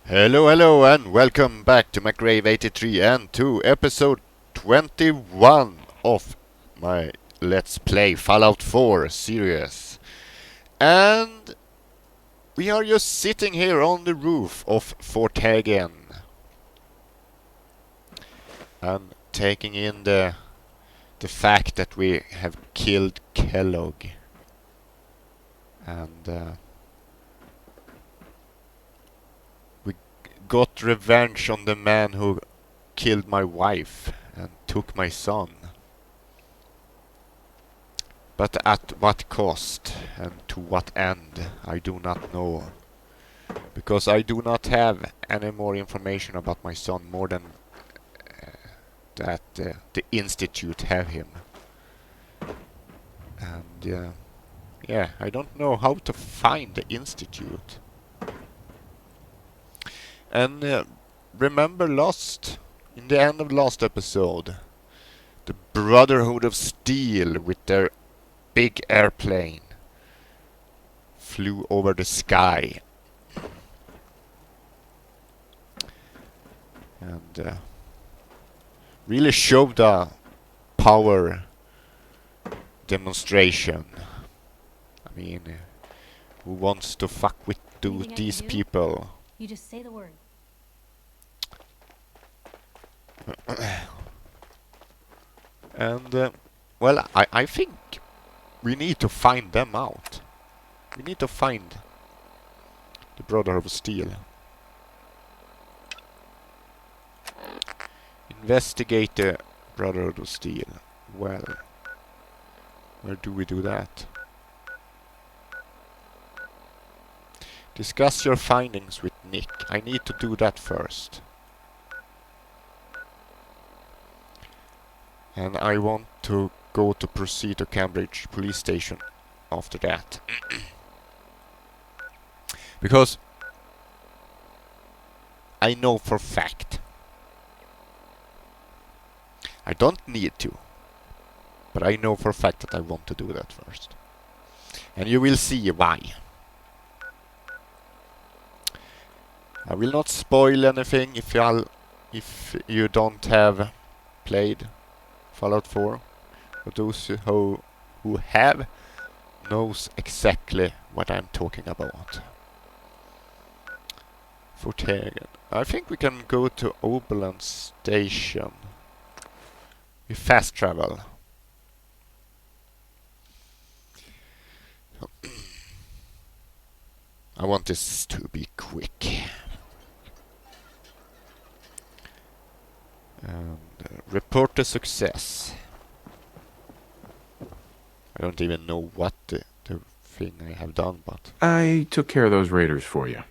Hello, hello, and welcome back to McGrave83 and to episode 21 of my Let's Play Fallout 4 series. And we are just sitting here on the roof of Fort Hagen and taking in the fact that we have killed Kellogg. And we got revenge on the man who killed my wife and took my son. But at what cost and to what end, I do not know. Because I do not have any more information about my son more than that the Institute have him. And yeah, I don't know how to find the Institute. And remember in the end of last episode, the Brotherhood of Steel with their big airplane flew over the sky. And really showed a power demonstration. I mean, who wants to fuck with these people? You just say the word. And well, I think we need to find them out. We need to find the Brotherhood of Steel. Investigate the Brotherhood of Steel. Well, where do we do that? Discuss your findings with Nick. I need to do that first. And I want to go to proceed to Cambridge police station after that. Because I know for fact. I don't need to. But I know for a fact that I want to do that first. And you will see why. I will not spoil anything if you don't have played Fallout 4. For those who have, knows exactly what I'm talking about. Fort Hagen. I think we can go to Oberlin Station. We fast travel. I want this to be quick. And report the success. I don't even know what the thing I have done, but I took care of those raiders for you.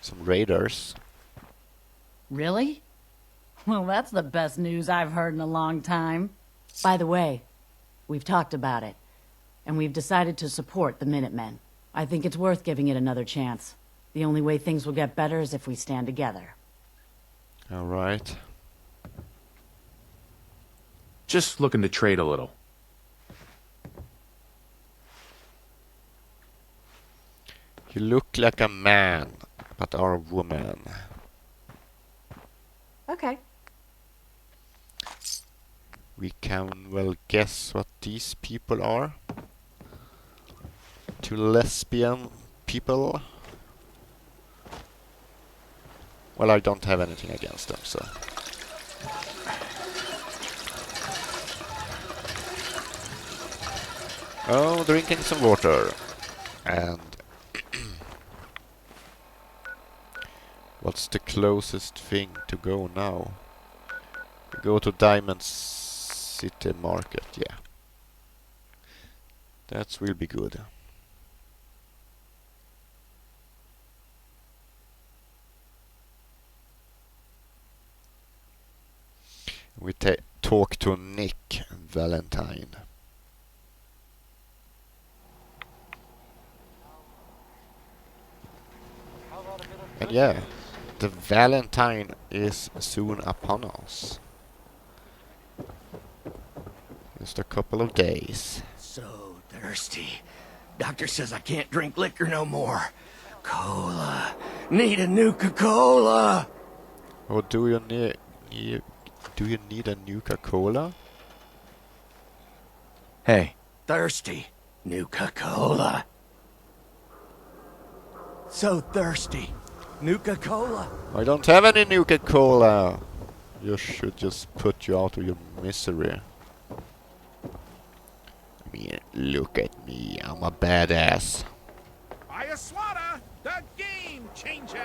some raiders. Really? Well, that's the best news I've heard in a long time. By the way, we've talked about it, and we've decided to support the Minutemen. I think it's worth giving it another chance. The only way things will get better is if we stand together. All right. Just looking to trade a little. You look like a man, but are a woman. Okay. We can well guess what these people are. Two lesbian people. Well, I don't have anything against them, so. Oh, drinking some water. And what's the closest thing to go now? We go to Diamond City Market, yeah. That will be good. We talk to Nick Valentine. And yeah, the Valentine is soon upon us. Just a couple of days. So thirsty. Doctor says I can't drink liquor no more. Cola. Need a Nuka-Cola. Or do you need a Nuka-Cola? Hey, Thirsty. Nuka-Cola. So thirsty. Nuka-Cola. I don't have any Nuka-Cola. You should just put you out of your misery. I mean, look at me. I'm a badass. Ayaswara, the game changer!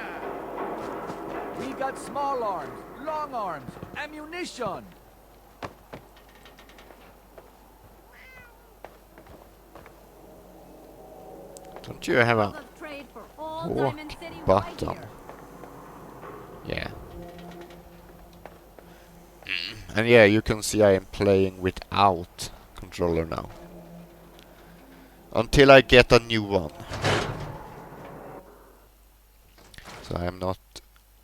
We got small arms, long arms, ammunition. Don't you have a Trade for all walk Diamond City right button? here. Yeah. And yeah, you can see I am playing without controller now. Until I get a new one. So I am not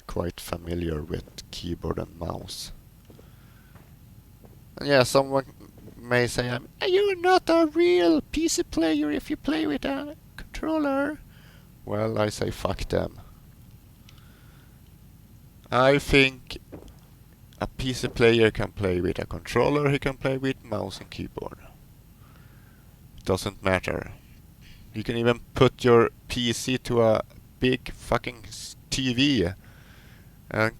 quite familiar with keyboard and mouse. And yeah, someone may say, you're not a real PC player if you play with a controller. Well, I say fuck them. I think a PC player can play with a controller, he can play with mouse and keyboard. It doesn't matter. You can even put your PC to a big fucking TV and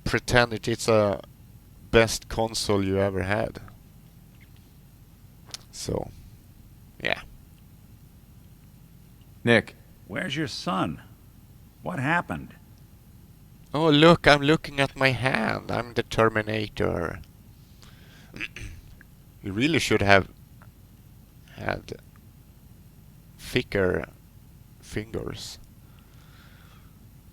pretend it's a best console you ever had. So, yeah. Nick. Where's your son? What happened? Oh look, I'm looking at my hand. I'm the Terminator. You really should have had thicker fingers.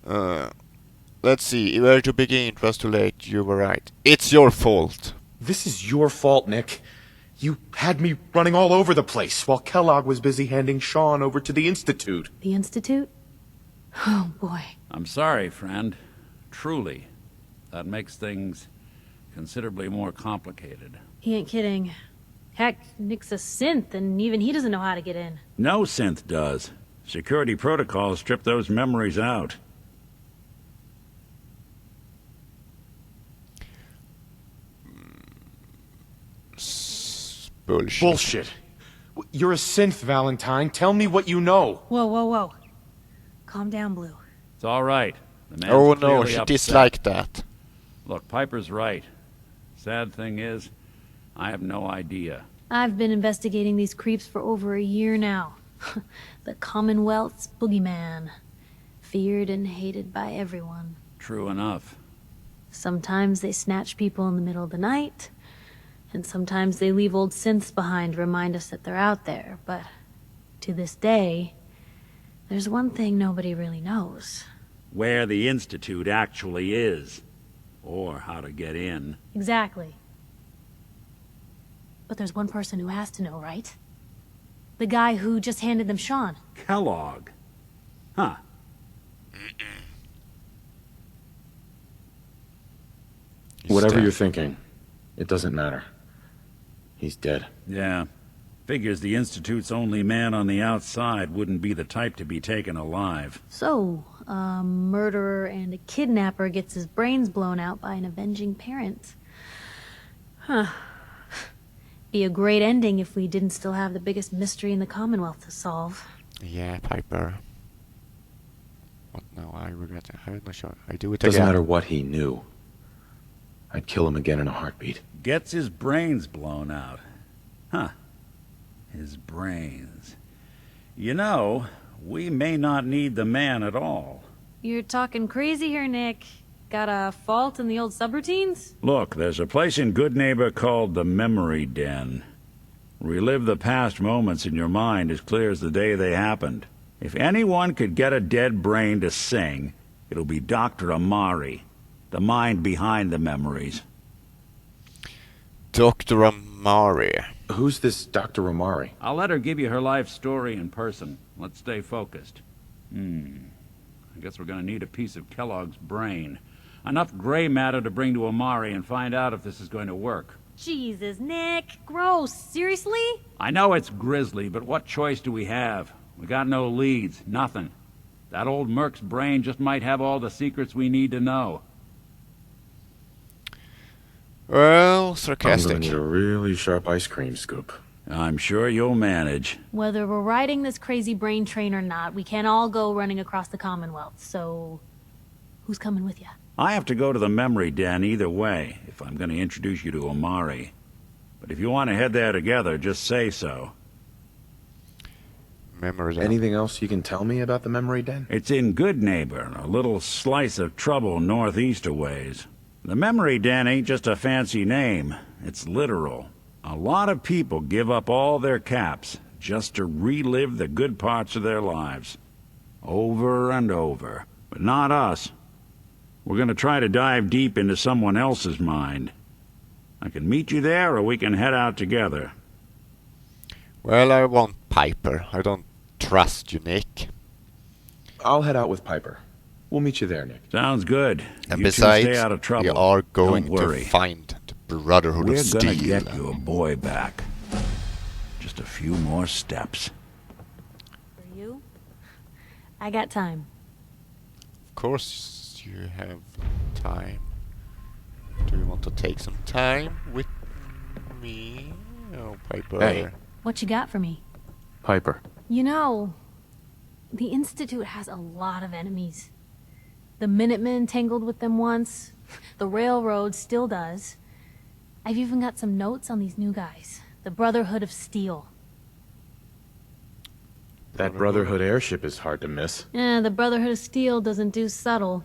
Let's see, where to begin? It was too late, you were right. It's your fault. This is your fault, Nick. You had me running all over the place while Kellogg was busy handing Sean over to the Institute. The Institute? Oh, boy. I'm sorry, friend. Truly. That makes things considerably more complicated. He ain't kidding. Heck, Nick's a synth, and even he doesn't know how to get in. No synth does. Security protocols strip those memories out. Bullshit. Bullshit. You're a synth, Valentine. Tell me what you know. Whoa, whoa, whoa. Calm down, Blue. It's all right. The man's Oh no, clearly she upset. disliked that. Look, Piper's right. Sad thing is, I have no idea. I've been investigating these creeps for over a year now. The Commonwealth's boogeyman. Feared and hated by everyone. True enough. Sometimes they snatch people in the middle of the night, and sometimes they leave old synths behind to remind us that they're out there. But to this day, there's one thing nobody really knows. Where the Institute actually is. Or how to get in. Exactly. But there's one person who has to know, right? The guy who just handed them Sean. Kellogg. Huh. Whatever dead. you're thinking, it doesn't matter. He's dead. Yeah. Figures the Institute's only man on the outside wouldn't be the type to be taken alive. So, a murderer and a kidnapper gets his brains blown out by an avenging parent. Huh. Be a great ending if we didn't still have the biggest mystery in the Commonwealth to solve. Yeah, Piper. What now? I regret it. I had no shot. I do it Doesn't again. matter what he knew. I'd kill him again in a heartbeat. Gets his brains blown out. Huh. His brains. You know, we may not need the man at all. You're talking crazy here, Nick. Got a fault in the old subroutines? Look, there's a place in Good Neighbor called the Memory Den. Relive the past moments in your mind as clear as the day they happened. If anyone could get a dead brain to sing, it'll be Dr. Amari, the mind behind the memories. Dr. Amari. Who's this Dr. Amari? I'll let her give you her life story in person. Let's stay focused. I guess we're gonna need a piece of Kellogg's brain. Enough gray matter to bring to Amari and find out if this is going to work. Jesus, Nick. Gross. Seriously? I know it's grisly, but what choice do we have? We got no leads, nothing. That old merc's brain just might have all the secrets we need to know. Well, I'm sarcastic. gonna need a really sharp ice cream scoop. I'm sure you'll manage. Whether we're riding this crazy brain train or not, we can't all go running across the Commonwealth, so... who's coming with you? I have to go to the memory den either way, if I'm going to introduce you to Omari. But if you want to head there together, just say so. Memory Den. Anything else you can tell me about the memory den? It's in Good Neighbor, a little slice of trouble northeast a ways. The memory den ain't just a fancy name, it's literal. A lot of people give up all their caps just to relive the good parts of their lives. Over and over. But not us. We're gonna try to dive deep into someone else's mind. I can meet you there, or we can head out together. Well, I want Piper. I don't trust you, Nick. I'll head out with Piper. We'll meet you there, Nick. Sounds good. And You two besides, stay out of trouble. we are going Don't worry. to find the Brotherhood We're of gonna Steel. get your boy back. Just a few more steps. For you? I got time. Of course, you have time. Do you want to take some time with me? Oh, Piper. Hey. What you got for me? Piper. You know, the Institute has a lot of enemies. The Minutemen tangled with them once. The Railroad still does. I've even got some notes on these new guys. The Brotherhood of Steel. That Brotherhood airship is hard to miss. The Brotherhood of Steel doesn't do subtle.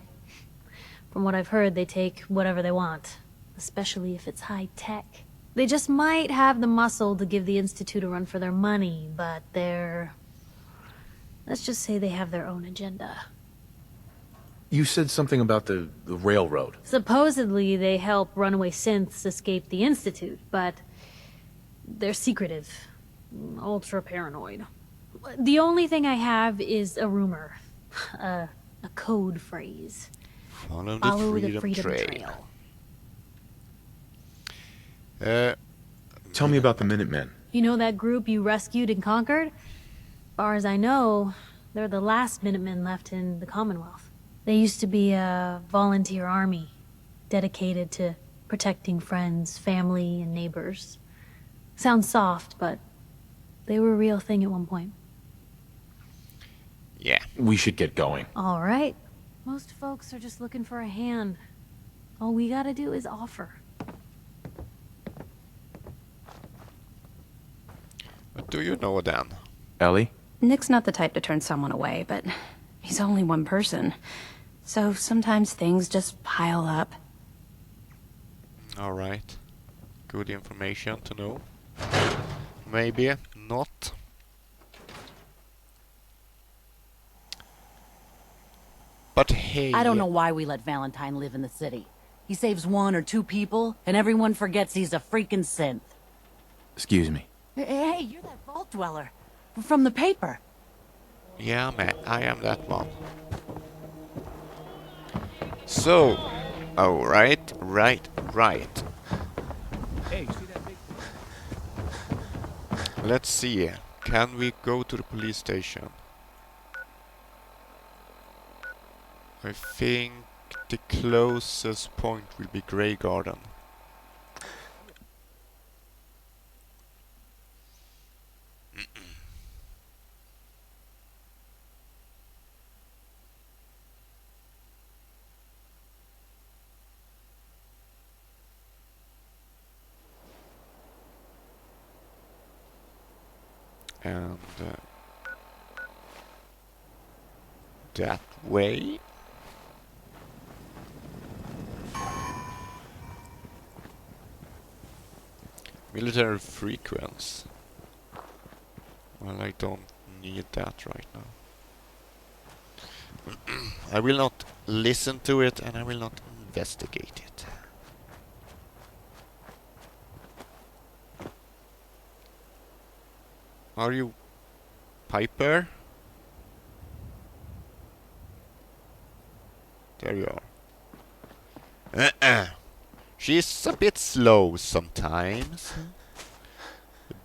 From what I've heard, they take whatever they want. Especially if it's high tech. They just might have the muscle to give the Institute a run for their money, but they're... let's just say they have their own agenda. You said something about the railroad. Supposedly, they help runaway synths escape the Institute, but they're secretive. Ultra paranoid. The only thing I have is a rumor. A code phrase. Follow Follow the the freedom freedom trail. trail. Tell me about the Minutemen. You know that group you rescued and conquered? As far as I know, they're the last Minutemen left in the Commonwealth. They used to be a volunteer army, dedicated to protecting friends, family, and neighbors. Sounds soft, but they were a real thing at one point. Yeah. We should get going. All right. Most folks are just looking for a hand. All we gotta do is offer. What do you know, Dan? Ellie? Nick's not the type to turn someone away, but he's only one person. So sometimes things just pile up. Alright. Good information to know. Maybe not. But hey... I don't know why we let Valentine live in the city. He saves 1 or 2 people, and everyone forgets he's a freaking synth. Excuse me. Hey, you're that vault dweller. From the paper. Yeah, man, I am that one. So... Oh, right. Hey, see that big... Let's see. Can we go to the police station? I think the closest point will be Grey Garden. And that way. Military frequency. Well, I don't need that right now. I will not listen to it and I will not investigate it. Are you Piper? There you are. She's a bit slow sometimes.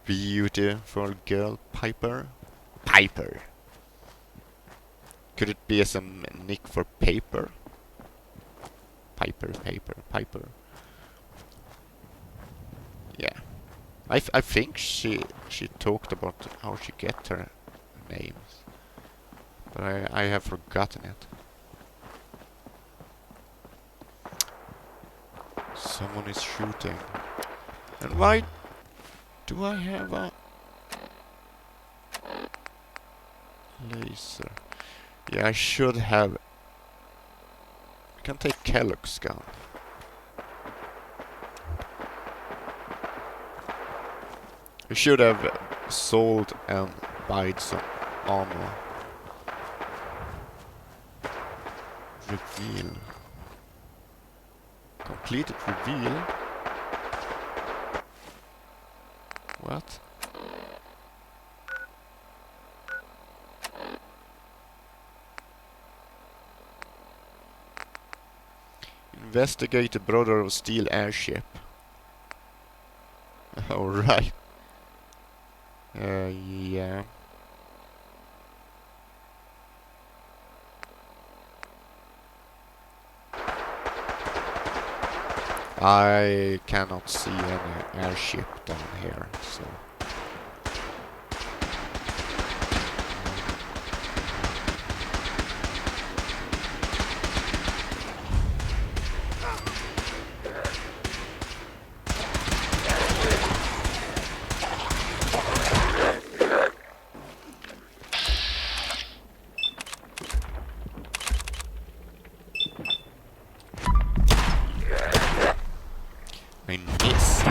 Beautiful girl, Piper. Could it be as a nick for paper? Piper. Yeah. I think she talked about how she get her names. But I have forgotten it. Someone is shooting. And why do I have a laser? Yeah, I should have. I can take Kellogg's gun. I should have sold and bought some ammo. Reveal. Completed reveal. What? Investigate the Brotherhood of Steel airship. Alright. Yeah. I cannot see any airship down here, so... I missed.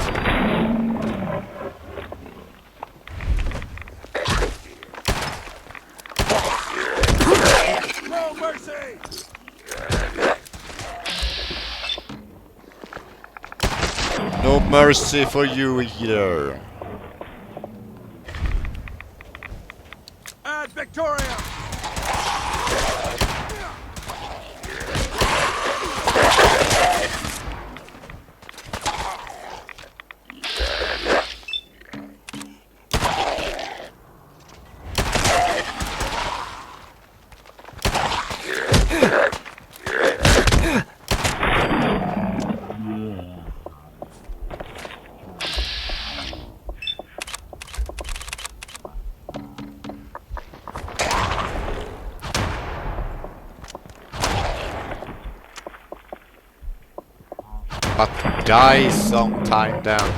No mercy! No mercy for you either. Ad Victoria! But die sometime down.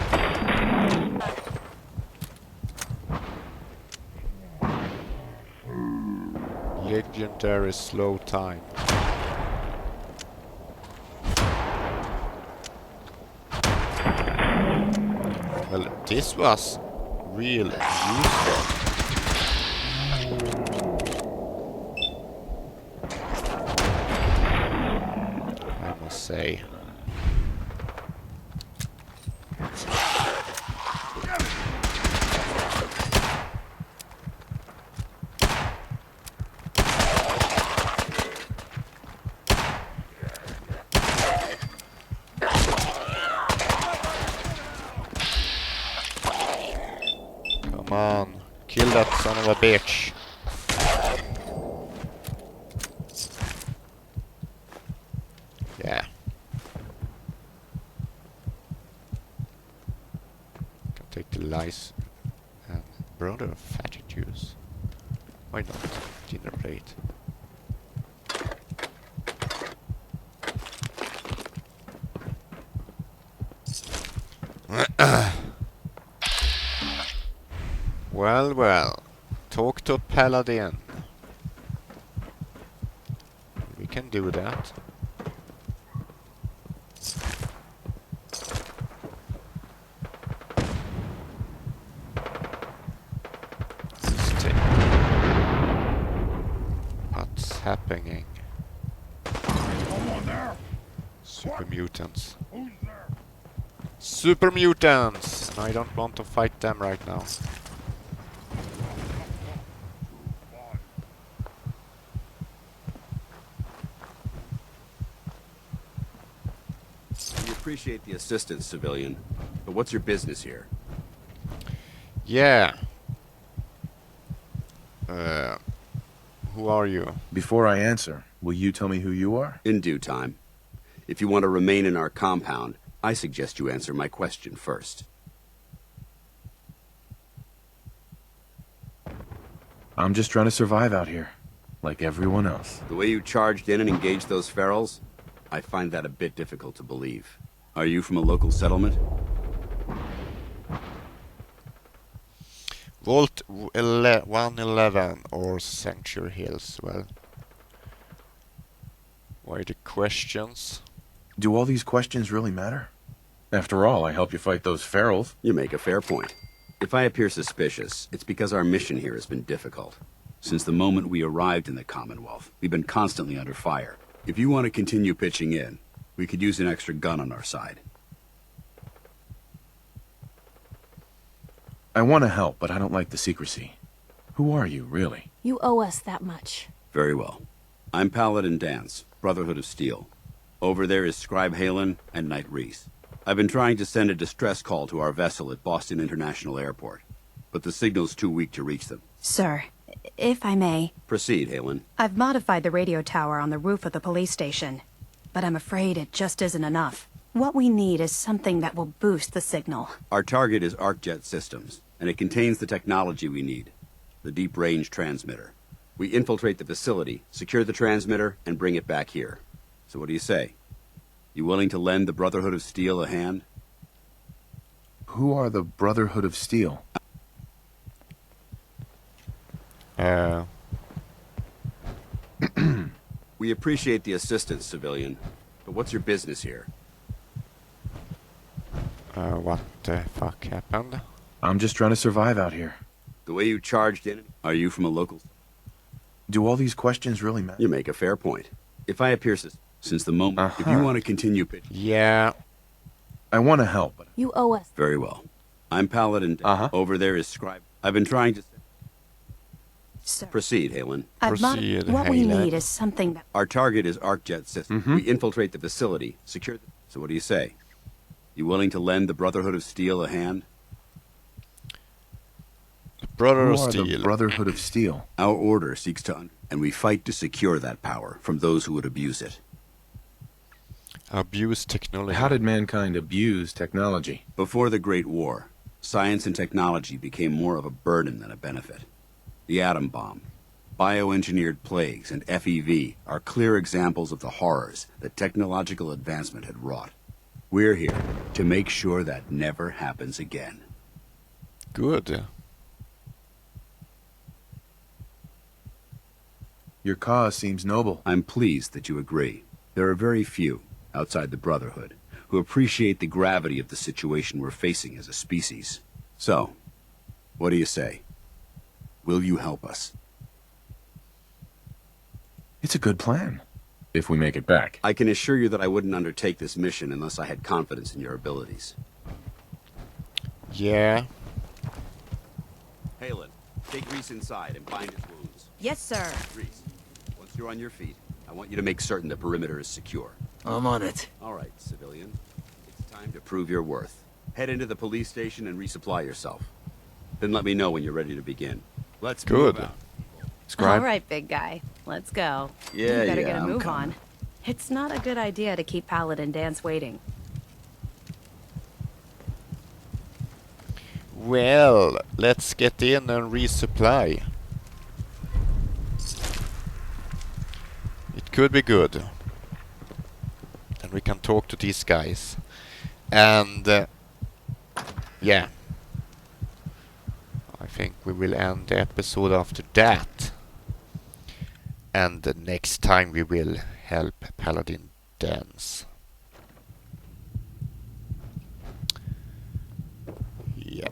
Legendary slow time. Well, this was real useful. I must say. Come on, kill that son of a bitch. Yeah. Can take the lice and brother fatty juice. Why not? Dinner plate. Well, well. Talk to Paladin. We can do that. Let's take... What's happening? Super mutants. Super mutants! And I don't want to fight them right now. We appreciate the assistance, civilian. But what's your business here? Yeah. Who Who are you? Before I answer, will you tell me who you are? In due time. If you want to remain in our compound, I suggest you answer my question first. I'm just trying to survive out here, like everyone else. The way you charged in and engaged those ferals, I find that a bit difficult to believe. Are you from a local settlement? Vault 111 or Sanctuary Hills. Well, why the questions? Do all these questions really matter? After all, I helped you fight those ferals. You make a fair point. If I appear suspicious, it's because our mission here has been difficult. Since the moment we arrived in the Commonwealth, we've been constantly under fire. If you want to continue pitching in, we could use an extra gun on our side. I want to help, but I don't like the secrecy. Who are you, really? You owe us that much. Very well. I'm Paladin Danse, Brotherhood of Steel. Over there is Scribe Halen and Knight Reese. I've been trying to send a distress call to our vessel at Boston International Airport, but the signal's too weak to reach them. Sir, if I may, Proceed, Halen. I've modified the radio tower on the roof of the police station, but I'm afraid it just isn't enough. What we need is something that will boost the signal. Our target is ArcJet Systems, and it contains the technology we need, the deep-range transmitter. We infiltrate the facility, secure the transmitter, and bring it back here. So what do you say? You willing to lend the Brotherhood of Steel a hand? Who are the Brotherhood of Steel? We appreciate the assistance, civilian, but what's your business here? What the fuck happened? I'm just trying to survive out here. The way you charged in, are you from a local? Do all these questions really matter? You make a fair point. If I appear since the moment, if you want to continue pitching... Yeah. I want to help, but... You owe us. Very well. I'm Paladin. Over there is Scribe. I've been trying to... Sir, Proceed, Halen. Proceed, what we Halen. need is something that... Our target is ArcJet Systems. We infiltrate the facility, secure the... So what do you say? You willing to lend the Brotherhood of Steel a hand? Brother of Who are the Steel. Brotherhood of Steel? Our order seeks to... And we fight to secure that power from those who would abuse it. Abuse technology. How did mankind abuse technology? Before the Great War, science and technology became more of a burden than a benefit. The atom bomb, bioengineered plagues, and FEV are clear examples of the horrors that technological advancement had wrought. We're here to make sure that never happens again. Good. Your cause seems noble. I'm pleased that you agree. There are very few, outside the Brotherhood, who appreciate the gravity of the situation we're facing as a species. So, what do you say? Will you help us? It's a good plan. If we make it back. I can assure you that I wouldn't undertake this mission unless I had confidence in your abilities. Yeah. Halen, take Reese inside and bind his wounds. Yes, sir. Reese, once you're on your feet, I want you to make certain the perimeter is secure. I'm on it. All right, civilian. It's time to prove your worth. Head into the police station and resupply yourself. Then let me know when you're ready to begin. Let's Good. move out. Scribe? All right, big guy. Let's go. Yeah, you better yeah, get a I'm move coming. on. It's not a good idea to keep Paladin Danse waiting. Well, let's get in and resupply. It could be good. And we can talk to these guys. And yeah. I think we will end the episode after that. And the next time we will help Paladin Danse. Yeah.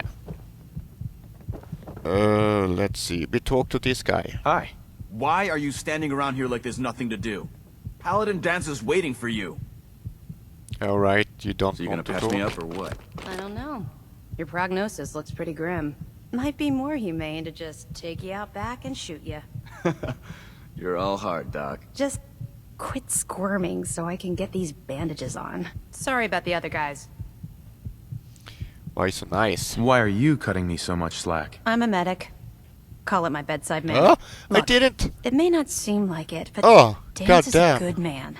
Let's see. We talked to this guy. Hi. Why are you standing around here like there's nothing to do? Paladin Danse is waiting for you. Alright, you don't So you gonna want to pass talk? me up or what? I don't know. Your prognosis looks pretty grim. Might be more humane to just take you out back and shoot you. You're all hard, Doc. Just quit squirming so I can get these bandages on. Sorry about the other guys. Why so nice? Why are you cutting me so much slack? I'm a medic. Call it my bedside Huh? manner. I Look, didn't. it may not seem like it, but Oh, Danse is a goddamn. good man.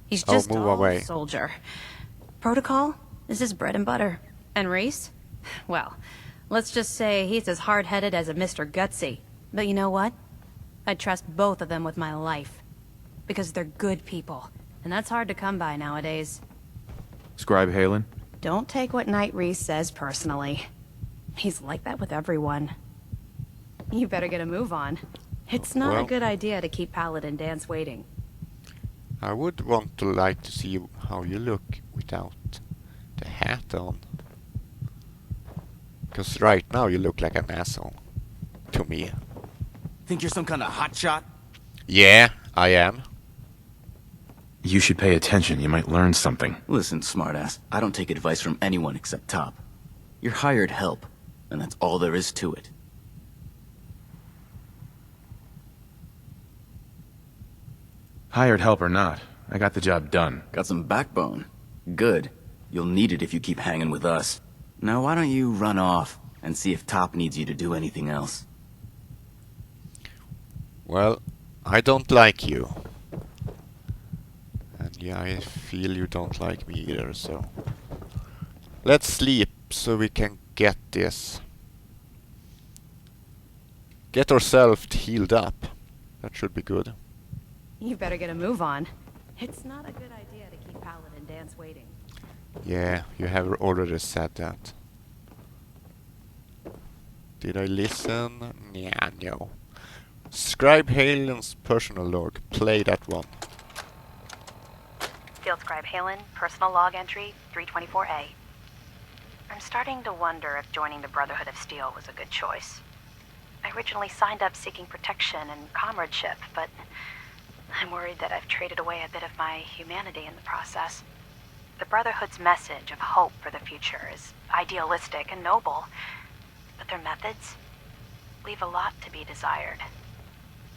He's Oh, just move all away. soldier. Protocol is his bread and butter. And Reese? Well, let's just say he's as hard-headed as a Mr. Gutsy. But you know what? I trust both of them with my life. Because they're good people. And that's hard to come by nowadays. Scribe Halen? Don't take what Knight Reese says personally. He's like that with everyone. You better get a move on. It's not Well, a good idea to keep Paladin Danse waiting. I would want to like to see how you look without the hat on. Because right now you look like an asshole. To me. Think you're some kind of hotshot? Yeah, I am. You should pay attention. You might learn something. Listen, smartass, I don't take advice from anyone except Top. You're hired help, and that's all there is to it. Hired help or not, I got the job done. Got some backbone. Good. You'll need it if you keep hanging with us. Now why don't you run off and see if Top needs you to do anything else? Well, I don't like you. And yeah, I feel you don't like me either, so... Let's sleep so we can get this. Get ourselves healed up. That should be good. You better get a move on. It's not a good idea to keep Paladin Danse waiting. Yeah, you have already said that. Did I listen? Yeah, no. Scribe Halen's personal log. Play that one. Field Scribe Halen, personal log entry 324A. I'm starting to wonder if joining the Brotherhood of Steel was a good choice. I originally signed up seeking protection and comradeship, but I'm worried that I've traded away a bit of my humanity in the process. The Brotherhood's message of hope for the future is idealistic and noble, but their methods leave a lot to be desired.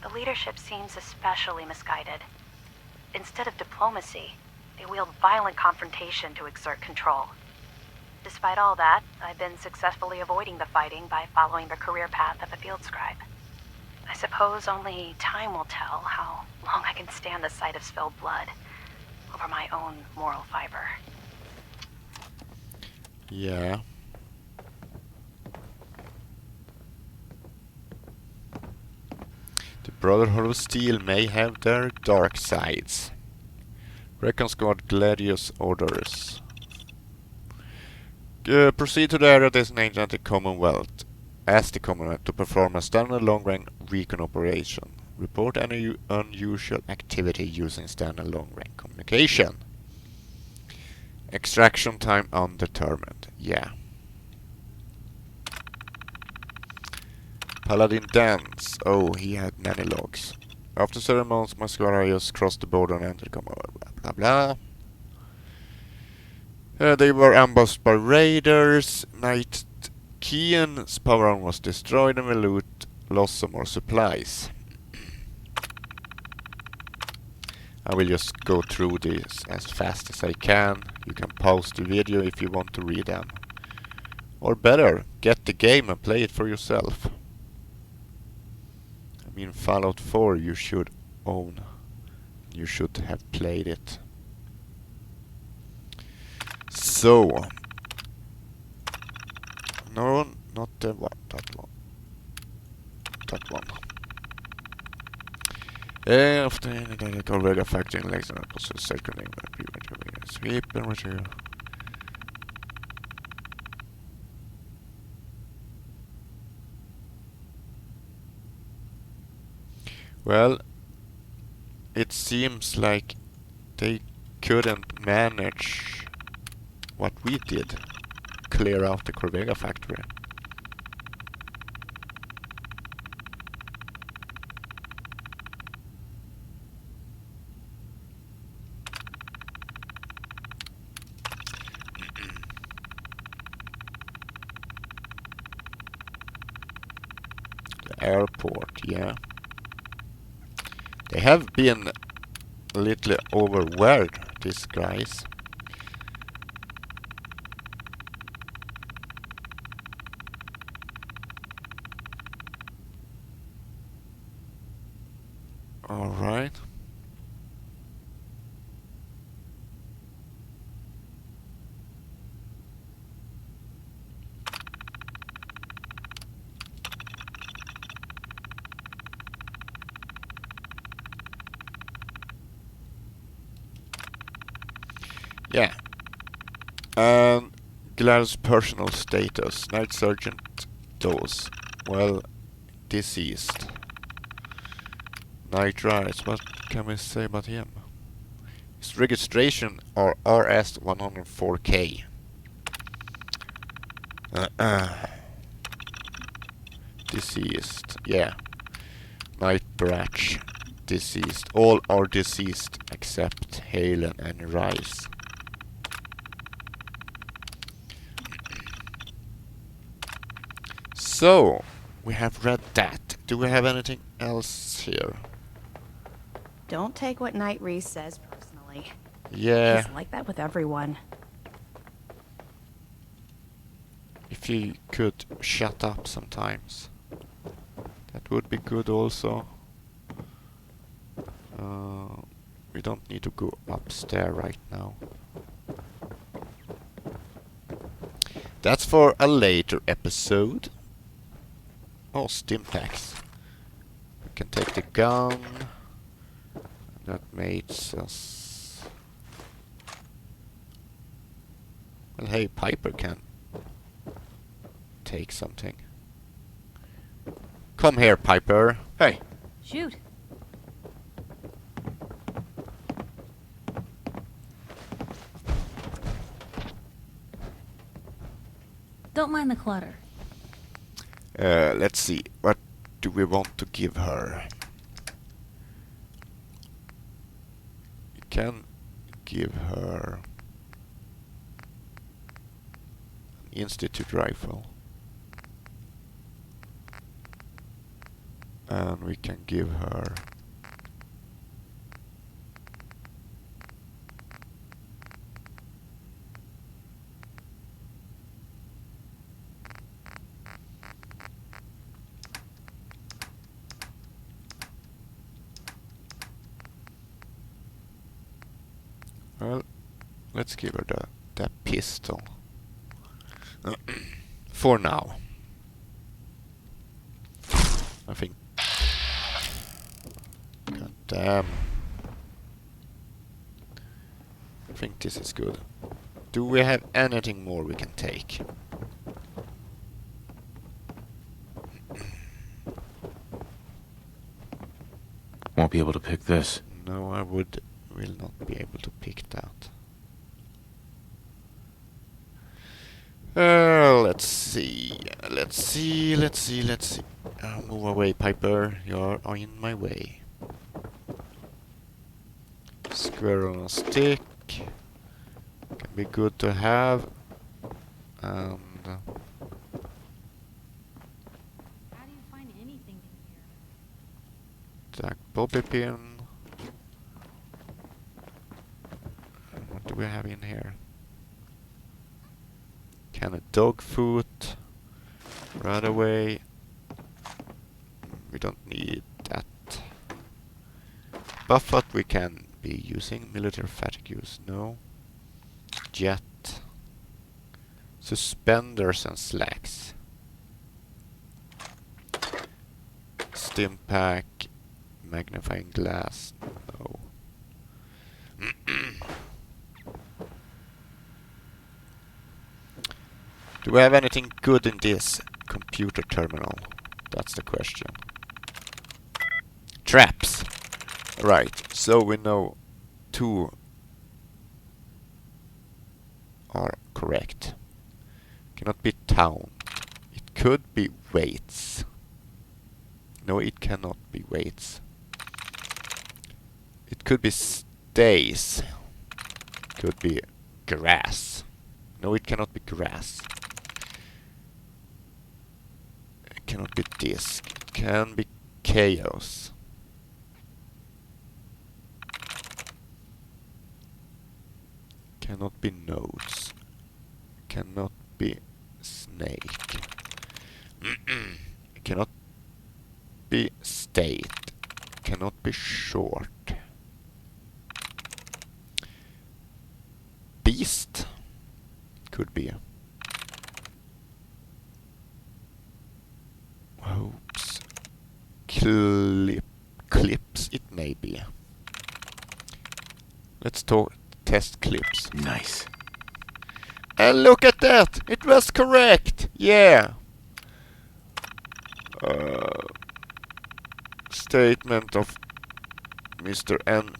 The leadership seems especially misguided. Instead of diplomacy, they wield violent confrontation to exert control. Despite all that, I've been successfully avoiding the fighting by following the career path of a field scribe. I suppose only time will tell how long I can stand the sight of spilled blood over my own moral fiber. Yeah. The Brotherhood of Steel may have their dark sides. Recon Squad Gladius Orders. Proceed to the area designated as the Commonwealth. Ask the Commonwealth to perform a standard long-range recon operation. Report any unusual activity using standard long-range communication. Extraction time undetermined. Yeah. Paladin Danse. Oh, he had many logs. After 7 months, my squad crossed the border and entered the Commonwealth. Blah blah blah. They were ambushed by raiders. Knight Kian's power arm was destroyed and we lost some more supplies. I will just go through this as fast as I can. You can pause the video if you want to read them. Or better, get the game and play it for yourself. I mean, Fallout 4 you should own. You should have played it. So, no, not the one, that one. That one. After the Corvega factory in Lexington, possess second name and sweep and retrieve. Well, it seems like they couldn't manage what we did, clear out the Corvega factory. The airport, yeah. They have been a little overwhelmed, these guys. Yeah. And Glad's personal status. Night Sergeant Dawes. Well, deceased. Night Rise. What can we say about him? His registration are RS104K. Deceased. Yeah. Night Bratch. Deceased. All are deceased except Halen and Rise. So, we have read that. Do we have anything else here? Don't take what Knight Reese says personally. Yeah. He's like that with everyone. If he could shut up sometimes. That would be good also. We don't need to go upstairs right now. That's for a later episode. Oh, stim packs. We can take the gun. That makes us... Well, hey, Piper can take something. Come here, Piper. Hey. Shoot. Don't mind the clutter. Let's see. What do we want to give her? You can give her an Institute rifle. And we can give her well, let's give her the pistol. For now. I think. God damn. I think this is good. Do we have anything more we can take? Won't be able to pick this. No, I will not be able to pick that. Let's see. Move away, Piper. You're in my way. Square on a stick. Can be good to have. And How do you find anything in here? that bobby pin. What do we have in here? Can a dog foot right away. We don't need that. Buffet we can be using. Military fatigues, no. Jet. Suspenders and slacks. Stim pack. Magnifying glass, no. Do we have anything good in this computer terminal? That's the question. Traps. Right, so we know 2 are correct. Cannot be town. It could be weights. No, it cannot be weights. It could be stays. Could be grass. No, it cannot be grass. It cannot be disc. It can be chaos. Cannot be nodes. Cannot be snake. Cannot be state. Cannot be short. Beast could be. Hopes. Clips it may be. Let's test clips. Nice. And look at that! It was correct! Yeah! Statement of Mr. N.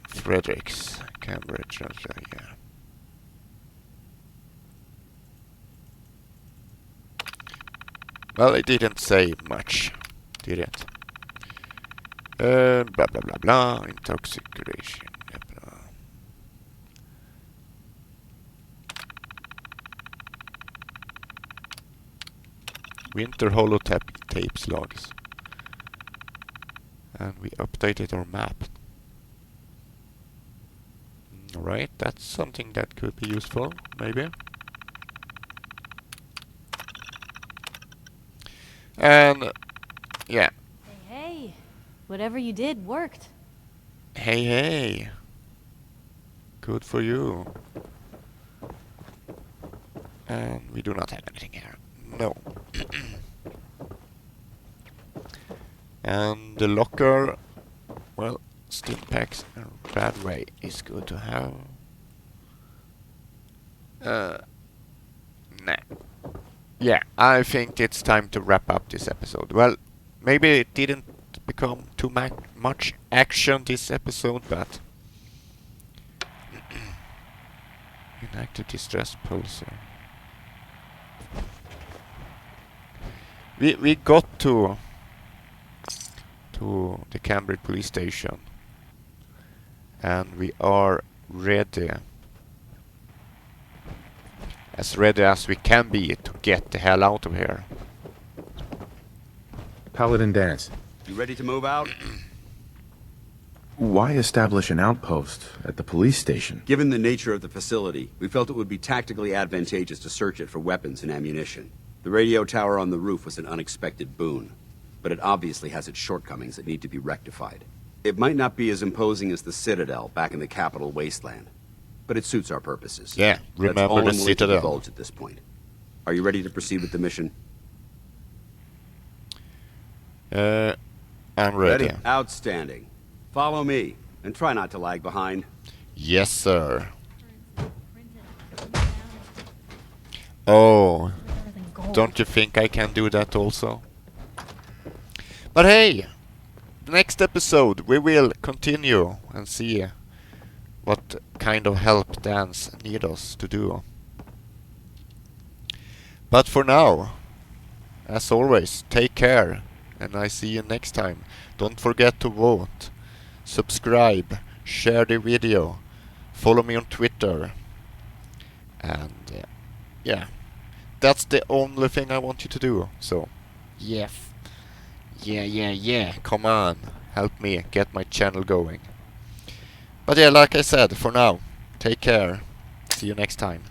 Fredericks. Cambridge, yeah. Well, it didn't say much, did it? Blah blah blah blah. Intoxication. Blah. Winter tapes logs. And we updated our map. Alright, that's something that could be useful, maybe. And yeah. Hey, whatever you did worked. Hey. Good for you. And we do not have anything here. No. And the locker, well, still packs a bad way is good to have. Nah. Yeah, I think it's time to wrap up this episode. Well, maybe it didn't become too much action this episode, but inactive distress pulsar. We got to the Cambridge police station, and we are ready. As ready as we can be to get the hell out of here. Paladin Danse. You ready to move out? Why establish an outpost at the police station? Given the nature of the facility, we felt it would be tactically advantageous to search it for weapons and ammunition. The radio tower on the roof was an unexpected boon, but it obviously has its shortcomings that need to be rectified. It might not be as imposing as the Citadel back in the capital wasteland, but it suits our purposes. Yeah, remember That's all the I'm willing to Citadel. divulge at this point. Are you ready to proceed with the mission? I'm ready. Outstanding. Follow me, and try not to lag behind. Yes, sir. Oh, don't you think I can do that also? But hey, next episode we will continue and see what kind of help Danse need us to do. But for now, as always, take care, and I see you next time. Don't forget to vote, subscribe, share the video, follow me on Twitter, and yeah, that's the only thing I want you to do. So, yes, yeah, come on, help me get my channel going. But yeah, like I said, for now, take care, see you next time.